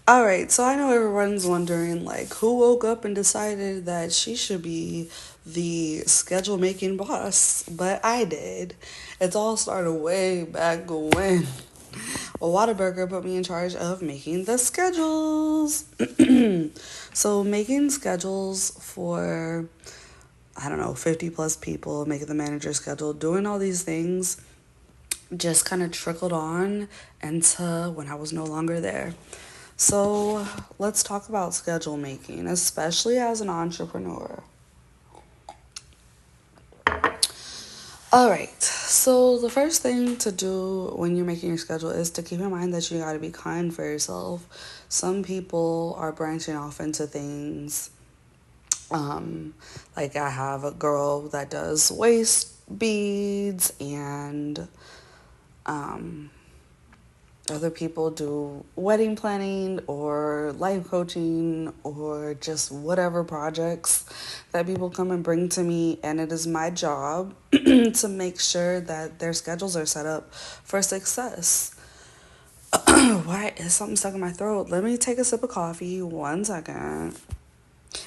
All right, so I know everyone's wondering, like, who woke up and decided that she should be the schedule making boss, but I did. It's all started way back when Whataburger put me in charge of making the schedules. So, making schedules for, I don't know, 50 plus people, making the manager schedule, doing all these things just kind of trickled on into when I was no longer there. So let's talk about schedule making, especially as an entrepreneur. All right, so the first thing to do when you're making your schedule is to keep in mind that you got to be kind for yourself. Some people are branching off into things. Um, like I have a girl that does waist beads and um, other people do wedding planning or life coaching or just whatever projects that people come and bring to me. And it is my job to make sure that their schedules are set up for success. Why is something stuck in my throat? Let me take a sip of coffee. 1 second.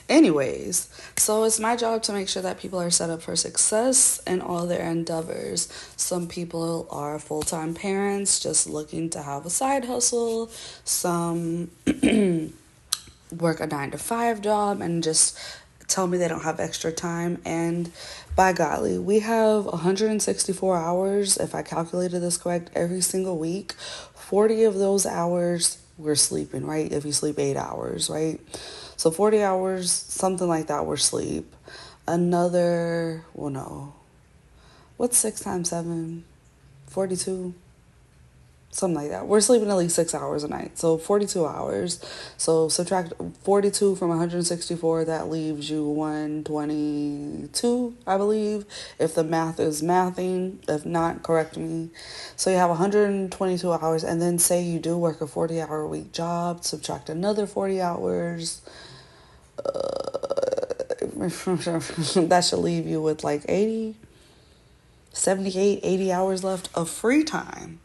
Anyways, so it's my job to make sure that people are set up for success in all their endeavors. Some people are full time parents just looking to have a side hustle. Some work a 9 to 5 job and just tell me they don't have extra time. And by golly, we have 164 hours, if I calculated this correct, every single week. 40 of those hours we're sleeping, right? If you sleep 8 hours, right? So 40 hours, something like that, we're sleep. Another, well, no. What's 6 times 7? 42? Something like that. We're sleeping at least 6 hours a night. So 42 hours. So subtract 42 from 164. That leaves you 122, I believe. If the math is mathing. If not, correct me. So you have 122 hours. And then say you do work a 40-hour week job. Subtract another 40 hours. That should leave you with like 80, 78, 80 hours left of free time.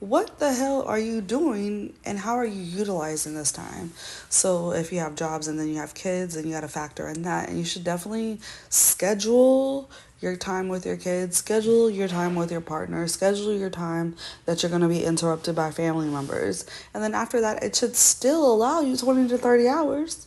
What the hell are you doing and how are you utilizing this time? So, if you have jobs and then you have kids, and you got to factor in that. And you should definitely schedule your time with your kids, schedule your time with your partner, schedule your time that you're going to be interrupted by family members. And then after that, it should still allow you 20 to 30 hours.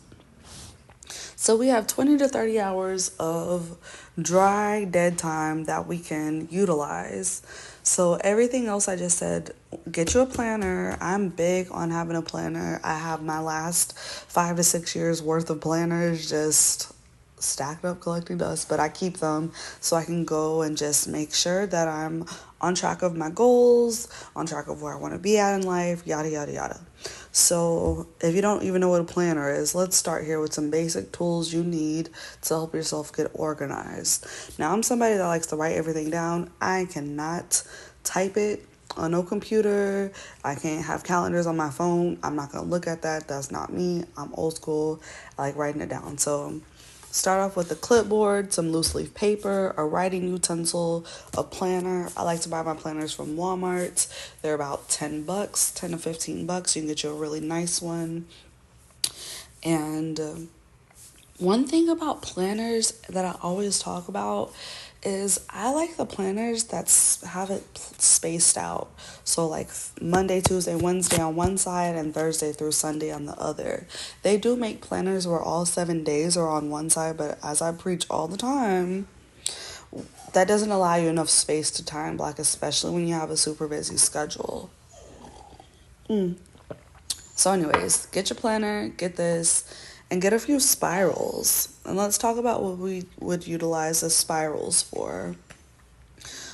So we have 20 to 30 hours of dry, dead time that we can utilize. So everything else I just said, get you a planner. I'm big on having a planner. I have my last 5 to 6 years worth of planners just stacked up collecting dust, but I keep them so I can go and just make sure that I'm on track of my goals, on track of where I want to be at in life, yada, yada, yada. So, if you don't even know what a planner is, let's start here with some basic tools you need to help yourself get organized. Now, I'm somebody that likes to write everything down. I cannot type it on no computer. I can't have calendars on my phone. I'm not going to look at that. That's not me. I'm old school. I like writing it down. So, start off with a clipboard, some loose leaf paper, a writing utensil, a planner. I like to buy my planners from Walmart. They're about $10, 10 to 15 bucks. You can get you a really nice one. And one thing about planners that I always talk about is I like the planners that have it spaced out. So like Monday, Tuesday, Wednesday on one side and Thursday through Sunday on the other. They do make planners where all 7 days are on one side, but as I preach all the time, that doesn't allow you enough space to time block, especially when you have a super busy schedule. So, anyways, get your planner, get this, and get a few spirals. And let's talk about what we would utilize the spirals for.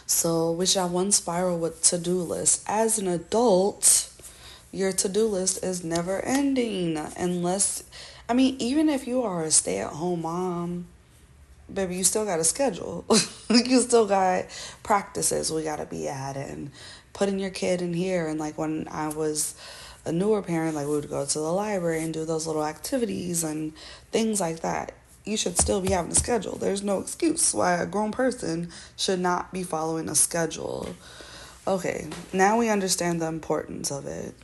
So, we should have one spiral with to-do list. As an adult, your to-do list is never ending unless, I mean, even if you are a stay-at-home mom, baby, you still got a schedule. You still got practices we got to be at and putting your kid in here. And like when I was a newer parent, like we would go to the library and do those little activities and things like that. You should still be having a schedule. There's no excuse why a grown person should not be following a schedule. Okay, now we understand the importance of it.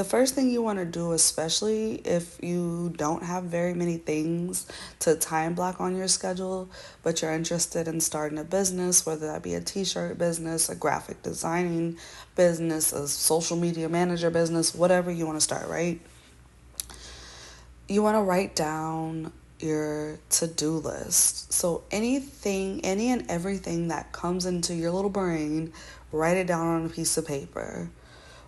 the first thing you want to do, especially if you don't have very many things to time block on your schedule, but you're interested in starting a business, whether that be a t-shirt business, a graphic designing business, a social media manager business, whatever you want to start, right? You want to write down your to-do list. So anything, any and everything that comes into your little brain, write it down on a piece of paper.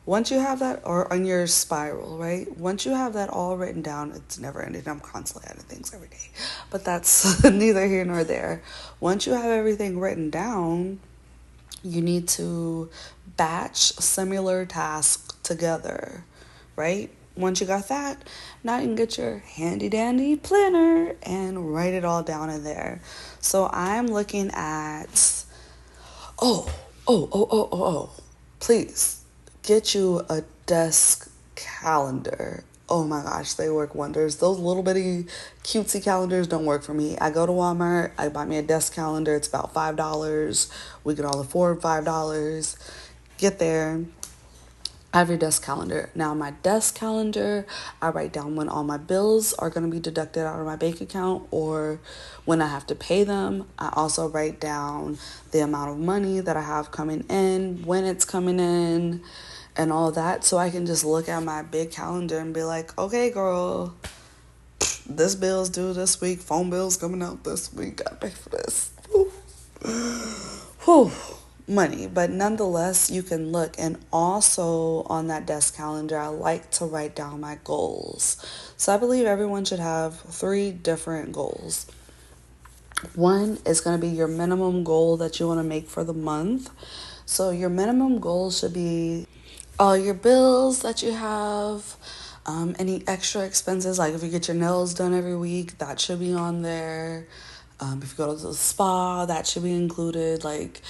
Once you have that, or on your spiral, right? Once you have that all written down, it's never ending. I'm constantly adding things every day. But that's neither here nor there. Once you have everything written down, you need to batch similar tasks together, right? Once you got that, now you can get your handy dandy planner and write it all down in there. So I'm looking at, oh, please get you a desk calendar. Oh my gosh, they work wonders. Those little bitty cutesy calendars don't work for me. I go to Walmart, I buy me a desk calendar. It's about $5. We can all afford $5. Get there. I have your desk calendar. Now, my desk calendar, I write down when all my bills are going to be deducted out of my bank account or when I have to pay them. I also write down the amount of money that I have coming in, when it's coming in, and all that. So I can just look at my big calendar and be like, okay, girl, this bill's due this week. Phone bill's coming out this week. Gotta pay for this. Whew. Money, but nonetheless, you can look. And also on that desk calendar, I like to write down my goals. So I believe everyone should have 3 different goals. One is going to be your minimum goal that you want to make for the month. So your minimum goal should be all your bills that you have, any extra expenses, like if you get your nails done every week, that should be on there. If you go to the spa, that should be included. Like,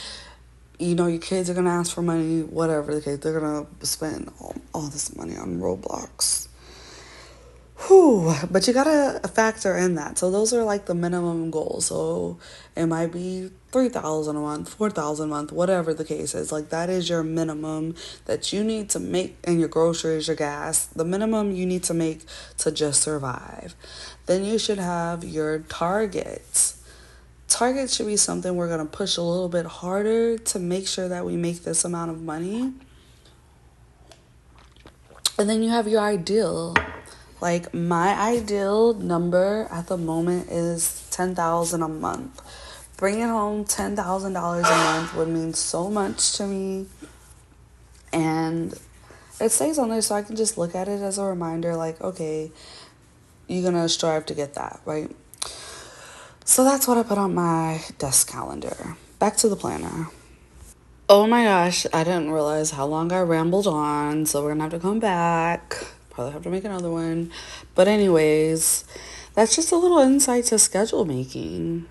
you know, your kids are going to ask for money, whatever the case. They're going to spend all this money on Roblox. Whew. But you got to factor in that. So those are like the minimum goals. So it might be $3,000 a month, $4,000 a month, whatever the case is. Like that is your minimum that you need to make, and your groceries, your gas, the minimum you need to make to just survive. Then you should have your targets. Target should be something we're going to push a little bit harder to make sure that we make this amount of money. And then you have your ideal. Like my ideal number at the moment is $10,000 a month. Bringing home $10,000 a month would mean so much to me. And it stays on there so I can just look at it as a reminder, like, okay, you're going to strive to get that, right? So that's what I put on my desk calendar. Back to the planner. Oh my gosh, I didn't realize how long I rambled on, so we're gonna have to come back. Probably have to make another one. But anyways, that's just a little insight to schedule making.